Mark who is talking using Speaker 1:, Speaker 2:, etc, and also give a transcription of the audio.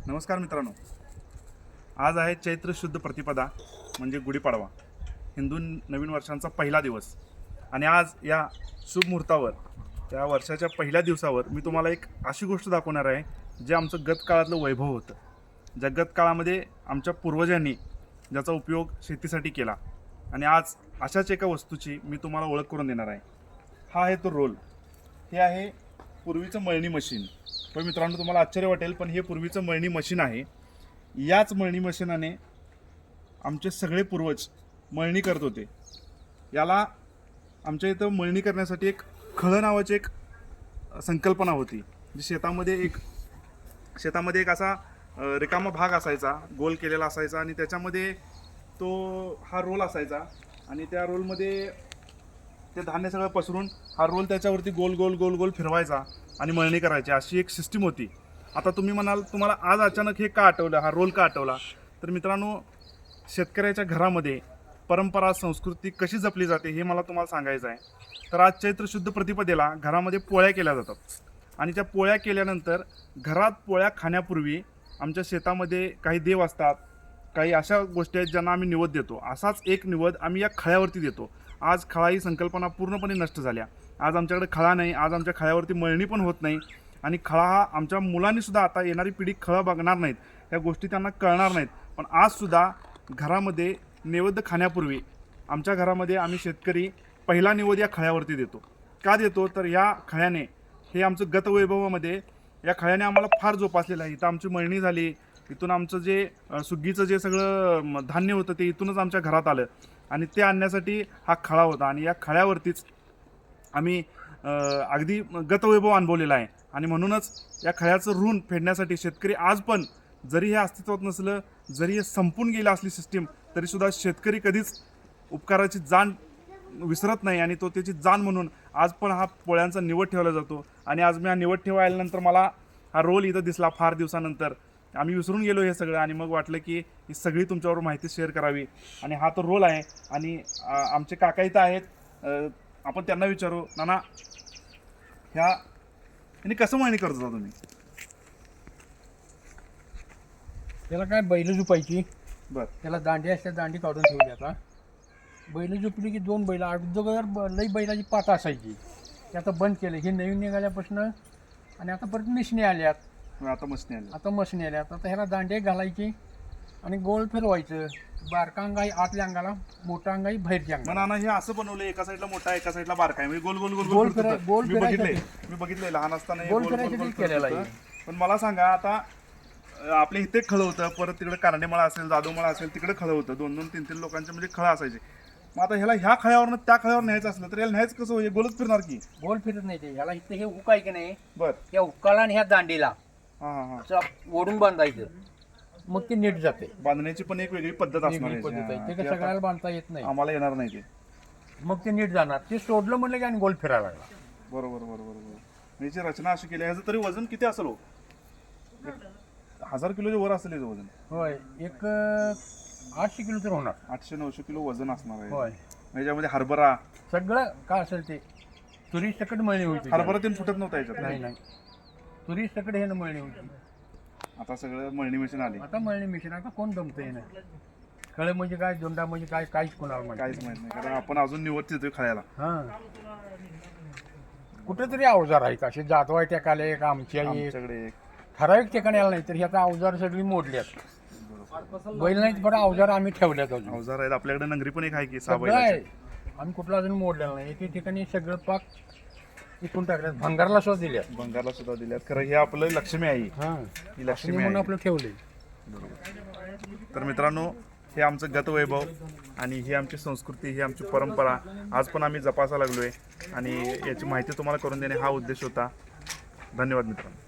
Speaker 1: नमस्कार मित्रांनो, आज आहे चैत्र शुद्ध प्रतिपदा म्हणजे गुढीपाडवा, हिंदू नवीन वर्षांचा पहिला दिवस. आणि आज या शुभ मुहूर्तावर, त्या वर्षाच्या पहिल्या दिवसावर मी तुम्हाला एक अशी गोष्ट दाखवणार आहे जे आमचं गतकाळातलं वैभव होतं. ज्या गतकाळामध्ये आमच्या पूर्वजांनी ज्याचा उपयोग शेतीसाठी केला, आणि आज अशाच एका वस्तूची मी तुम्हाला ओळख करून देणार आहे. हा आहे तो रोल. हे आहे पूर्वीचं मळणी मशीन. पण मित्रांनो, तुम्हाला आश्चर्य वाटेल, पण हे पूर्वीचं मळणी मशीन आहे. याच मळणी मशीनाने आमचे सगळे पूर्वज मळणी करत होते. याला आमच्या इथं मळणी करण्यासाठी एक खळं नावाची एक संकल्पना होती. जी शेतामध्ये एक असा रिकामा भाग असायचा, गोल केलेला असायचा, आणि त्याच्यामध्ये हा रोल असायचा. आणि त्या रोलमध्ये ते धान्य सगळं पसरून हा रोल त्याच्यावरती गोल गोल गोल गोल फिरवायचा आणि मळणी करायची, अशी एक सिस्टीम होती. आता तुम्ही म्हणाल, तुम्हाला आज अचानक हे का आठवलं, हा रोल का आठवला? तर मित्रांनो, शेतकऱ्याच्या घरामध्ये परंपरा संस्कृती कशी जपली जाते हे मला तुम्हाला सांगायचं आहे. तर आज चैत्र शुद्ध प्रतिपदेला घरामध्ये पोळ्या केल्या जातात. आणि त्या पोळ्या केल्यानंतर घरात पोळ्या खाण्यापूर्वी आमच्या शेतामध्ये काही देव असतात, काही अशा गोष्टी आहेत ज्यांना आम्ही निवद देतो. असाच एक निवद आम्ही या खळ्यावरती देतो. आज खळा ही संकल्पना पूर्णपणे नष्ट झाल्या. आज आमच्याकडे खळा नाही, आज आमच्या खळ्यावरती मळणी पण होत नाही. आणि खळा हा आमच्या मुलांनीसुद्धा, आता येणारी पिढी खळा बघणार नाहीत, ह्या गोष्टी त्यांना कळणार नाहीत. पण आजसुद्धा घरामध्ये नैवेद्य खाण्यापूर्वी आमच्या घरामध्ये आम्ही शेतकरी पहिला निवद या खळ्यावरती देतो. का देतो? तर या खळ्याने, हे आमचं गतवैभवामध्ये या खळ्याने आम्हाला फार जोपासलेलं आहे. इथं आमची मळणी झाली, इथून आमचं जे सुगीचं जे सगळं धान्य होतं ते इथूनच आमच्या घरात आलं, आणि ते आणण्यासाठी हा खळा होता. आणि या खळ्यावरतीच आम्ही अगदी गतवैभव अनुभवलेला आहे. आणि म्हणूनच या खळ्याचं ऋण फेडण्यासाठी शेतकरी आज पण, जरी हे अस्तित्वात नसलं, जरी हे संपून गेलं असली सिस्टीम, तरीसुद्धा शेतकरी कधीच उपकाराची जाण विसरत नाही. आणि तो त्याची जाण म्हणून आज पण हा पोळ्यांचा निवड ठेवला जातो. आणि आज मी हा निवड ठेवायल्यानंतर मला हा रोल इथं दिसला फार दिवसानंतर. आम्ही विसरून गेलो हे सगळं, आणि मग वाटलं की ही सगळी तुमच्यावर माहिती शेअर करावी. आणि हा तो रोल आहे. आणि आमचे काका इथं आहेत, आपण त्यांना विचारू, नाना, ह्या कसं मळणी करत होता तुम्ही?
Speaker 2: त्याला काय बैल झुपायची,
Speaker 1: बरं,
Speaker 2: त्याला दांडी असते, दांडी काढून ठेवली. आता बैल झुपली की दोन बैल, अगोदर लई बैलाची पाता असायची, ते आता बंद केलं. हे नवीन निघाल्यापासून, आणि आता परत मिशनी आल्यात.
Speaker 1: आता मशीन आल्यात.
Speaker 2: आता ह्याला दांडी घालायची आणि गोल फिरवायचं. बारका अंगाई आतल्या अंगाला, मोठा अंगाई बाहेरच्या अंगाला.
Speaker 1: नाना, हे असं बनवलं, एका साईडला मोठा, एका साईडला बारका आहे, म्हणजे गोल गोल गोल
Speaker 2: गोल
Speaker 1: गोल
Speaker 2: फिराय-
Speaker 1: फिरतं.
Speaker 2: गोल
Speaker 1: मी
Speaker 2: फिरायसाठी.
Speaker 1: बघितलंय लहान असताना हे
Speaker 2: गोल
Speaker 1: गोल गोल
Speaker 2: फिरायसाठी
Speaker 1: गोल
Speaker 2: केलेलं
Speaker 1: फिरतं.
Speaker 2: आहे.
Speaker 1: पण मला सांगा, आता आपल्या इथे खळं होतं, परत तिकडे कारंडेमळा असेल, जाधवमळा असेल, तिकडे खळं होतं. 2-2, 3-3 लोकांचे म्हणजे खळं असायचे. मग आता ह्या खळ्यावरनं त्या खळ्यावर न्यायचं असलं तर याला न्यायचं कसं? होईल, गोलच फिरणार की?
Speaker 2: गोल फिरत नाही ते. ह्याला इथं हे हुक आहे की नाही,
Speaker 1: बर,
Speaker 2: त्या हुकाला आणि ह्या दांडीला
Speaker 1: हा हा हा.
Speaker 2: असं ओढून बांधायचं, मग ते नीट जाते.
Speaker 1: बांधण्याची पण एक वेगळी पद्धत असणार
Speaker 2: वेगळी पद्धत आहे.
Speaker 1: आहे.
Speaker 2: ते
Speaker 1: ती
Speaker 2: काय
Speaker 1: आता
Speaker 2: सगळ्याला बांधता येत नाही.
Speaker 1: आम्हाला येणार नाही ते.
Speaker 2: मग ते नीट जाणार. ते सोडलं म्हणलं की आणि गोल फिरायला लागला.
Speaker 1: बरोबर बरोबर बरोबर. याची रचना अशी केली. ह्याचं तरी वजन किती असेल हो? 1000 किलोच्या वर असेल याचं वजन.
Speaker 2: होय, एक 800 किलो तर होणार.
Speaker 1: 800-900 किलो वजन असणार आहे.
Speaker 2: होय,
Speaker 1: याच्यामध्ये हरभरा
Speaker 2: सगळं काय असेल ते. तुरी सकट मळणी होती.
Speaker 1: हरभरा तीन फुटत नव्हता याच्यात.
Speaker 2: नाही नाही, तुरी सकट हे मळणी होती.
Speaker 1: आता सगळं मळणी मशीन आली.
Speaker 2: आता मळणी मिशन, आता कोण जमतंय ना. खळे म्हणजे काय, दोंडा म्हणजे काय, काहीच कोणाला माहिती
Speaker 1: काहीच माहित नाही, कारण आपण अजून निवड देतोय खायला.
Speaker 2: हां, कुठेतरी अवजार आहेत असे. जाधवाय टेकाले एक, आमच्या एक
Speaker 1: आमच्याकडे एक
Speaker 2: ठराविक ठिकाणी आला नाही, तर ह्याचा अवजार सगळी मोडल्यात. बैल नाहीत, पण अवजार आम्ही ठेवल्यात अजून.
Speaker 1: अवजार आहेत आपल्याकडे. नंगरी पण एक आहे की,
Speaker 2: सगळं आहे. आम्ही कुठला अजून मोडलेला नाही. एके ठिकाणी सगळं पाक इकून टाकल्यात, भंगारला सुद्धा दिल्यात.
Speaker 1: बंगालला सुद्धा दिल्यात. खरं हे आपलं लक्ष्मी आहे.
Speaker 2: हां,
Speaker 1: ही लक्ष्मी
Speaker 2: म्हणून
Speaker 1: आहे.
Speaker 2: आपलं ठेवले.
Speaker 1: तर मित्रांनो, हे आमचं गतवैभव आणि ही आमची संस्कृती, ही आमची परंपरा आज पण आम्ही जपासा लागलोय. आणि याची माहिती तुम्हाला करून देणे हा उद्देश होता. धन्यवाद मित्रांनो.